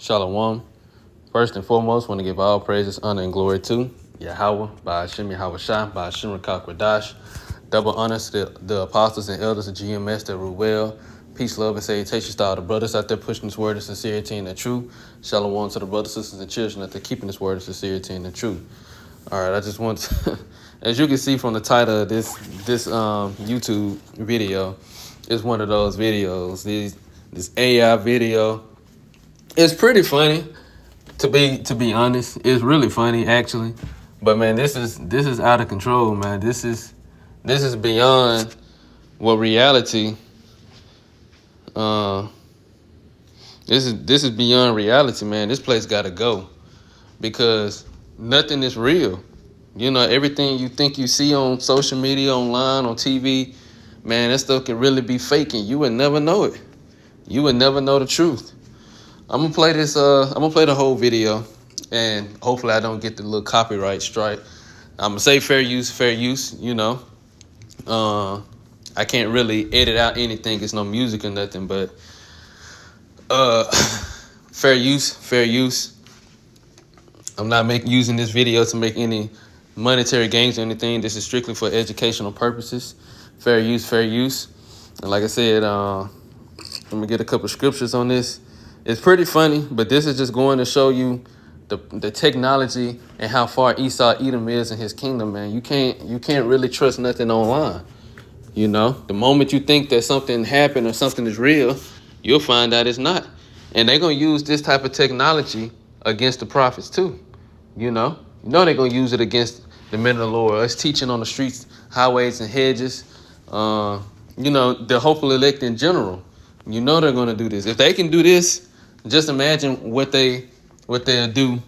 Shalom. First and foremost, want to give all praises, honor, and glory to Yahweh, by Hashem Yahweh Shah, by Hashem Rakakwadash. Double honors to the apostles and elders of GMS that rule well. Peace, love, and salutations to all the brothers out there pushing this word of sincerity and the truth. Shalom to the brothers, sisters, and children out there keeping this word of sincerity and the truth. All right, I just want to, as you can see from the title of this YouTube video, it's one of those videos. This AI video. It's pretty funny, to be honest. It's really funny actually. But man, this is out of control, man. This is beyond what reality. This is beyond reality, man. This place gotta go, because nothing is real. You know, everything you think you see on social media, online, on TV, man, that stuff can really be fake, and you would never know it. You would never know the truth. I'm gonna play this. I'm gonna play the whole video, and hopefully I don't get the little copyright strike. I'm gonna say fair use. You know, I can't really edit out anything. It's no music or nothing, but fair use. I'm not using this video to make any monetary gains or anything. This is strictly for educational purposes. Fair use. And like I said, let me get a couple scriptures on this. It's pretty funny, but this is just going to show you the technology and how far Esau Edom is in his kingdom, man. You can't really trust nothing online. You know, the moment you think that something happened or something is real, you'll find out it's not. And they're gonna use this type of technology against the prophets too. You know they're gonna use it against the men of the Lord, us teaching on the streets, highways, and hedges. The hopeful elect in general. You know they're gonna do this. If they can do this, just imagine what they'll do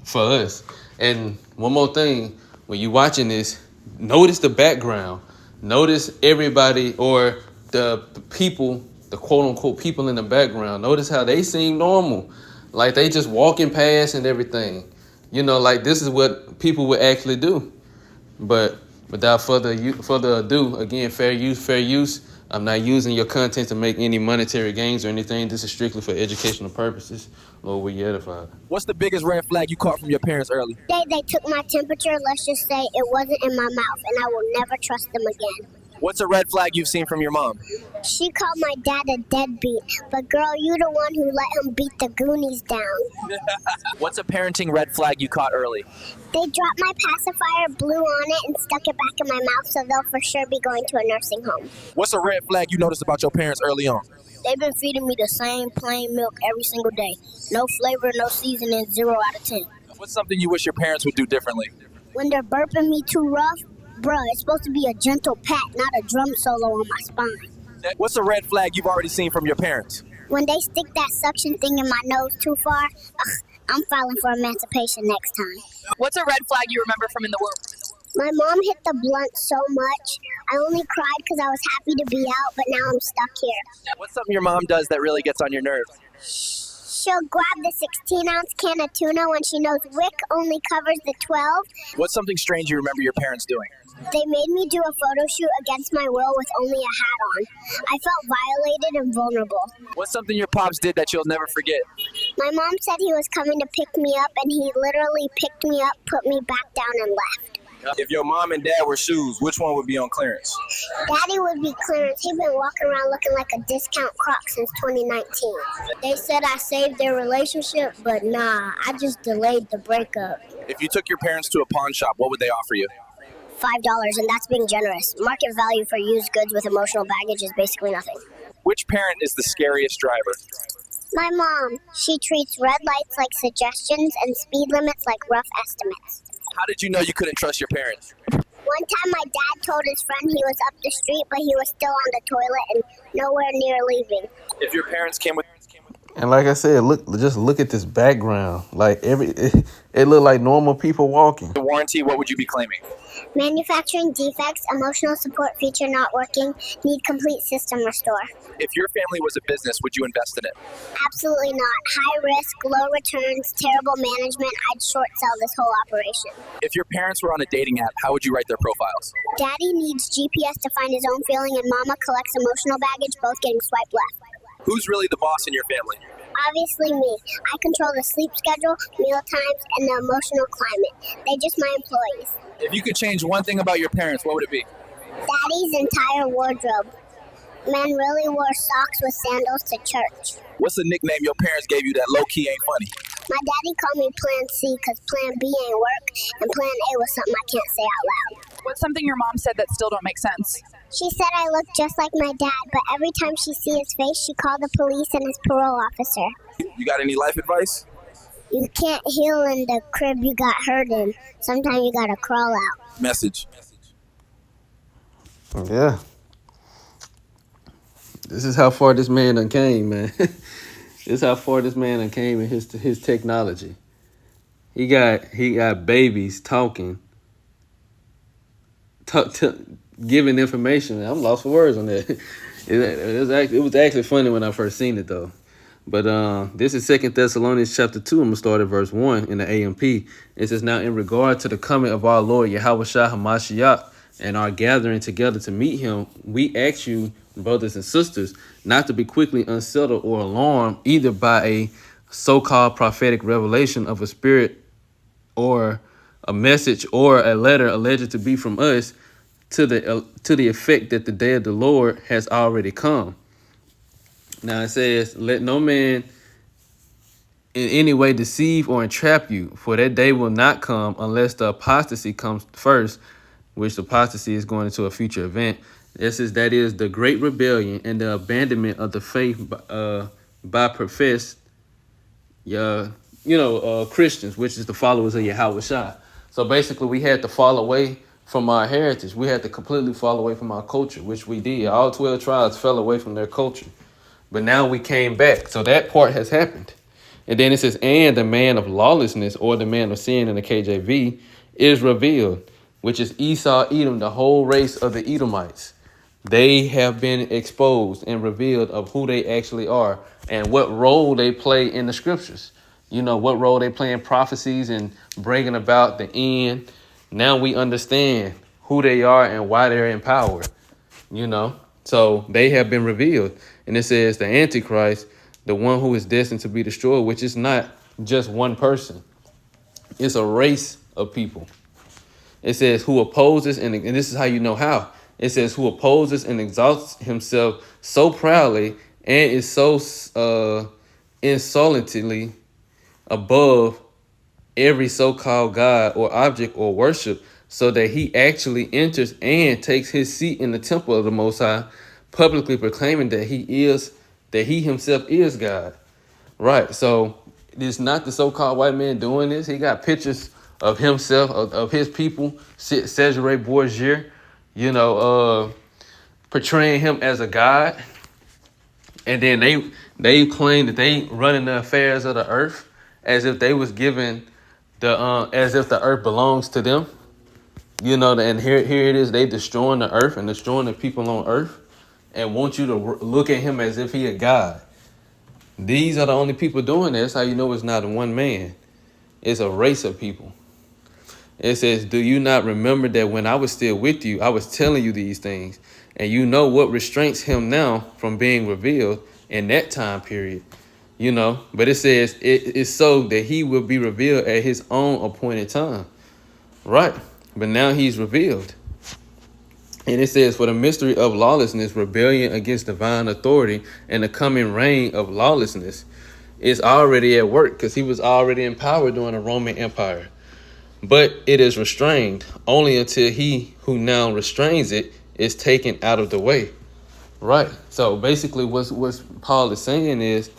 for us. And one more thing, when you're watching this, notice the background. Notice everybody, or the people, the quote-unquote people in the background. Notice how they seem normal, like they just walking past and everything. You know, like this is what people would actually do. But without further ado, again, fair use. I'm not using your content to make any monetary gains or anything. This is strictly for educational purposes. Lord, we edified. What's the biggest red flag you caught from your parents early? They took my temperature. Let's just say it wasn't in my mouth, and I will never trust them again. What's a red flag you've seen from your mom? She called my dad a deadbeat, but girl, you the one who let him beat the Goonies down. What's a parenting red flag you caught early? They dropped my pacifier, blew on it, and stuck it back in my mouth, so they'll for sure be going to a nursing home. What's a red flag you noticed about your parents early on? They've been feeding me the same plain milk every single day. No flavor, no seasoning, 0 out of 10. What's something you wish your parents would do differently? When they're burping me too rough, bruh, it's supposed to be a gentle pat, not a drum solo on my spine. What's a red flag you've already seen from your parents? When they stick that suction thing in my nose too far, I'm filing for emancipation next time. What's a red flag you remember from in the womb? My mom hit the blunt so much, I only cried because I was happy to be out, but now I'm stuck here. What's something your mom does that really gets on your nerves? She'll grab the 16-ounce can of tuna when she knows WIC only covers the 12. What's something strange you remember your parents doing? They made me do a photo shoot against my will with only a hat on. I felt violated and vulnerable. What's something your pops did that you'll never forget? My mom said he was coming to pick me up, and he literally picked me up, put me back down, and left. If your mom and dad were shoes, which one would be on clearance? Daddy would be clearance. He's been walking around looking like a discount croc since 2019. They said I saved their relationship, but nah, I just delayed the breakup. If you took your parents to a pawn shop, what would they offer you? $5, and that's being generous. Market value for used goods with emotional baggage is basically nothing. Which parent is the scariest driver? My mom. She treats red lights like suggestions and speed limits like rough estimates. How did you know you couldn't trust your parents? One time my dad told his friend he was up the street, but he was still on the toilet and nowhere near leaving. If your parents came with... And like I said, look at this background. Like it looked like normal people walking. The warranty, what would you be claiming? Manufacturing defects, emotional support feature not working, need complete system restore. If your family was a business, would you invest in it? Absolutely not. High risk, low returns, terrible management. I'd short sell this whole operation. If your parents were on a dating app, how would you write their profiles? Daddy needs GPS to find his own feeling, and Mama collects emotional baggage, both getting swiped left. Who's really the boss in your family? Obviously me. I control the sleep schedule, meal times, and the emotional climate. They're just my employees. If you could change one thing about your parents, what would it be? Daddy's entire wardrobe. Men really wore socks with sandals to church. What's a nickname your parents gave you that low-key ain't funny? My daddy called me Plan C because Plan B ain't work, and Plan A was something I can't say out loud. What's something your mom said that still don't make sense? She said I look just like my dad, but every time she see his face, she called the police and his parole officer. You got any life advice? You can't heal in the crib you got hurt in. Sometimes you gotta crawl out. Message. Yeah. This is how far this man done came, man. This is how far this man done came in his technology. He got babies talking, giving information. I'm lost for words on that. It was actually funny when I first seen it though. But this is 2 Thessalonians chapter 2. I'm going to start at verse 1 in the AMP. It says, now in regard to the coming of our Lord Yahushua HaMashiach and our gathering together to meet him, we ask you, brothers and sisters, not to be quickly unsettled or alarmed either by a so-called prophetic revelation of a spirit or a message or a letter alleged to be from us to the effect that the day of the Lord has already come. Now it says, let no man in any way deceive or entrap you, for that day will not come unless the apostasy comes first, which the apostasy is going into a future event. That is the great rebellion and the abandonment of the faith by professed Christians, which is the followers of Yahushua. So basically we had to fall away from our heritage. We had to completely fall away from our culture, which we did. All 12 tribes fell away from their culture. But now we came back. So that part has happened. And then it says, and the man of lawlessness, or the man of sin in the KJV, is revealed, which is Esau, Edom, the whole race of the Edomites. They have been exposed and revealed of who they actually are and what role they play in the scriptures. You know, what role they play in prophecies and bringing about the end. Now we understand who they are and why they're in power, you know. So they have been revealed. And it says the Antichrist, the one who is destined to be destroyed, which is not just one person. It's a race of people. It says who opposes, and this is how you know how. It says who opposes and exalts himself so proudly and is so insolently above every so-called God or object or worship, so that he actually enters and takes his seat in the temple of the Most High, publicly proclaiming that he himself is God. Right. So it's not the so-called white man doing this. He got pictures of himself, of his people, Cesare Borgia, portraying him as a god. And then they claim that they running the affairs of the earth as if they was given as if the earth belongs to them. And here it is, they destroying the earth and destroying the people on earth and want you to look at him as if he a god. These are the only people doing this. How you know it's not one man. It's a race of people. It says, do you not remember that when I was still with you, I was telling you these things, and you know what restrains him now from being revealed in that time period, but it says it's so that he will be revealed at his own appointed time. Right. But now he's revealed. And it says, for the mystery of lawlessness, rebellion against divine authority, and the coming reign of lawlessness is already at work, because he was already in power during the Roman Empire. But it is restrained only until he who now restrains it is taken out of the way. Right. So basically what Paul is saying is,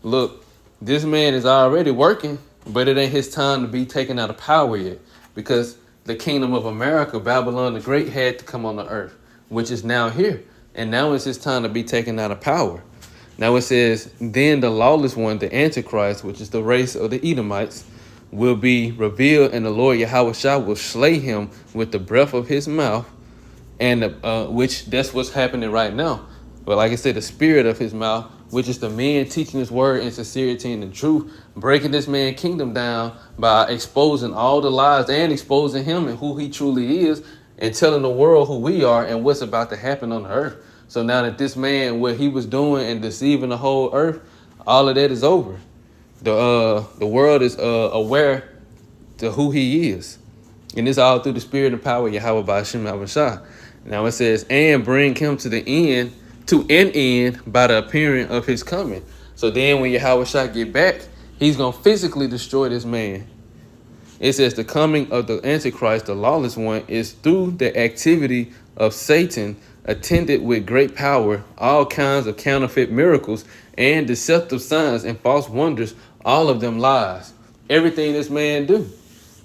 look, this man is already working, but it ain't his time to be taken out of power yet, because the kingdom of America, Babylon the Great, had to come on the earth, which is now here. And now it's his time to be taken out of power. Now it says, then the lawless one, the Antichrist, which is the race of the Edomites, will be revealed, and the Lord Yahushua will slay him with the breath of his mouth, and which that's what's happening right now. But like I said, the spirit of his mouth, which is the man teaching his word in sincerity and in truth, breaking this man's kingdom down by exposing all the lies and exposing him and who he truly is, and telling the world who we are and what's about to happen on the earth. So now that this man, what he was doing and deceiving the whole earth, all of that is over. The world is aware to who he is. And it's all through the spirit and power of Yahweh Ba'ashem Abashah. Now it says, and bring him to an end by the appearing of his coming. So then when Yahweh Shah get back, he's going to physically destroy this man. It says the coming of the Antichrist, the lawless one, is through the activity of Satan, attended with great power, all kinds of counterfeit miracles and deceptive signs and false wonders, all of them lies. Everything this man do,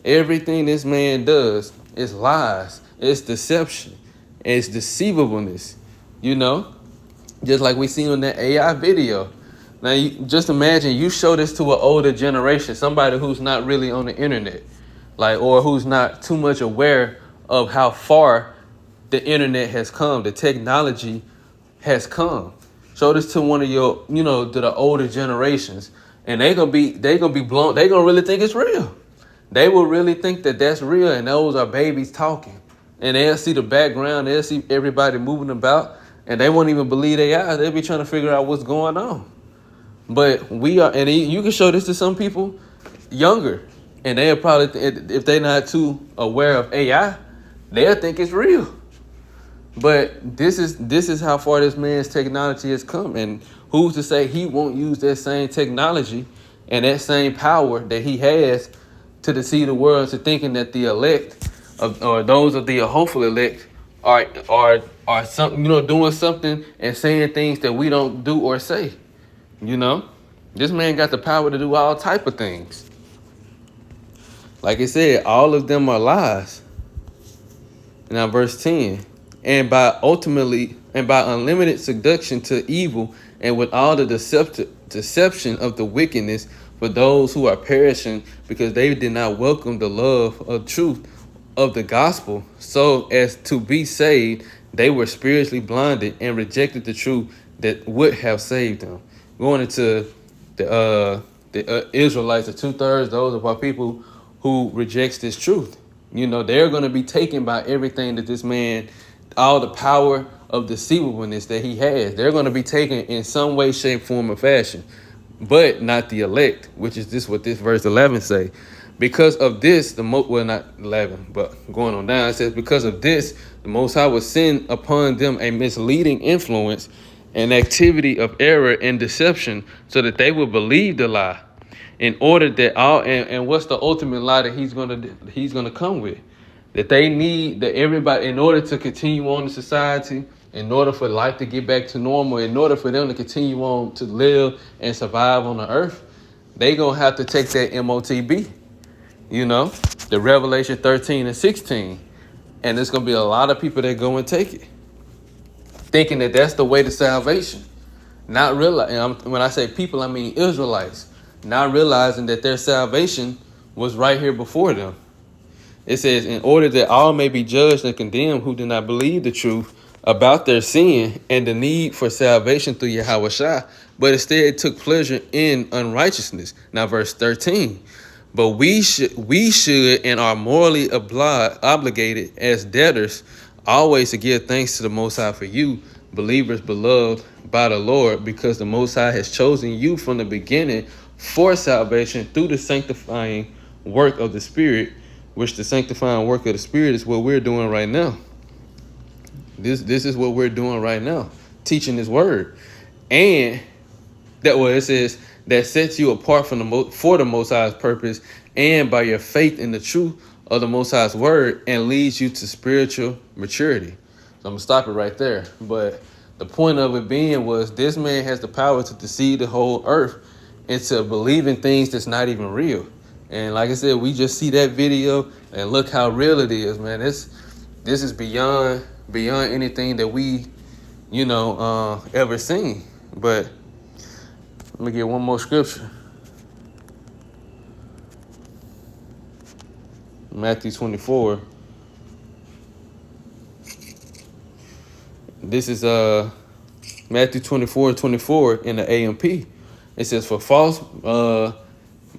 everything this man does is lies. It's deception. It's deceivableness. You know, just like we see on that AI video. Now, you just imagine you show this to an older generation, somebody who's not really on the internet, like, or who's not too much aware of how far the internet has come, the technology has come. Show this to one of your, to the older generations, and they gonna be blown. They gonna really think it's real. They will really think that that's real, and those are babies talking. And they'll see the background, they'll see everybody moving about, and they won't even believe their eyes. They'll be trying to figure out what's going on. But we are, and you can show this to some people younger, and they'll probably, if they're not too aware of AI, they'll think it's real. But this is how far this man's technology has come, and who's to say he won't use that same technology and that same power that he has to deceive the world into thinking that the elect or those of the hopeful elect are some, doing something and saying things that we don't do or say. This man got the power to do all type of things. Like I said, all of them are lies. Now verse 10, and by unlimited seduction to evil, and with all the deception of the wickedness for those who are perishing, because they did not welcome the love of truth of the gospel, so as to be saved, they were spiritually blinded and rejected the truth that would have saved them. Going into the Israelites, the 2/3, those of our people who rejects this truth. They're going to be taken by everything that this man, all the power of deceivableness that he has. They're going to be taken in some way, shape, form, or fashion, but not the elect, which is what this verse 11 say. Because of this, well, not 11, but going on down, it says, because of this, the Most High will send upon them a misleading influence, an activity of error and deception, so that they will believe the lie, in order that and what's the ultimate lie that he's gonna come with? That they need, that everybody, in order to continue on in society, in order for life to get back to normal, in order for them to continue on to live and survive on the earth, they gonna have to take that MOTB, the Revelation 13 and 16. And there's gonna be a lot of people that go and take it, thinking that that's the way to salvation. Not realizing, when I say people, I mean Israelites, not realizing that their salvation was right here before them. It says, in order that all may be judged and condemned who do not believe the truth about their sin and the need for salvation through Yahweh Shah, but instead took pleasure in unrighteousness. Now verse 13. But we should and are morally obligated as debtors always to give thanks to the Most High for you, believers beloved by the Lord, because the Most High has chosen you from the beginning for salvation through the sanctifying work of the Spirit, which the sanctifying work of the Spirit is what we're doing right now. This is what we're doing right now, teaching His word. And that what it says, that sets you apart from for the Most High's purpose, and by your faith in the truth of the Most High's word, and leads you to spiritual maturity. So I'm gonna stop it right there. But the point of it being was, this man has the power to deceive the whole earth into believing things that's not even real. And like I said, we just see that video and look how real it is, man. This is beyond anything that we, ever seen. But let me get one more scripture. Matthew 24. This is Matthew 24:24 in the AMP. It says, for false, the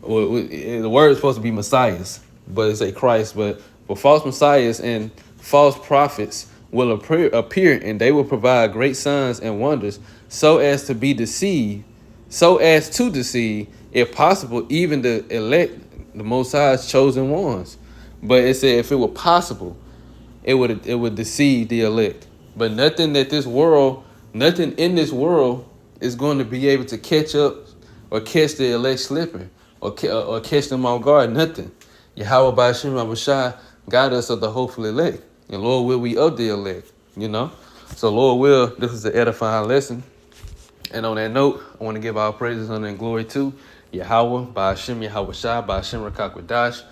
word is supposed to be messiahs, but it's a Christ. But for false messiahs and false prophets will appear, and they will provide great signs and wonders, so as to be deceived, so as to deceive, if possible, even the elect, the Most High's chosen ones. But it said if it were possible, it would deceive the elect. But nothing in this world is going to be able to catch up or catch the elect slipping or catch them off guard. Nothing. Yahweh Ba'ashim Abishai got us of the hopeful elect. And Lord will we of the elect, you know? So Lord will, this is an edifying lesson. And on that note, I want to give our praises, honor, and glory to Yahweh, Ba'ashim Yahweh Shai, Ba'ashim Rakakwadash.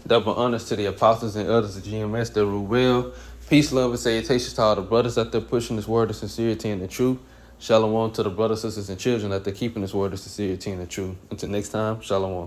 Double honors to the apostles and others of GMS that rule well. Peace, love, and salutations to all the brothers out there pushing this word of sincerity and the truth. Shalom to the brothers, sisters, and children out there keeping this word of sincerity and the truth. Until next time, shalom.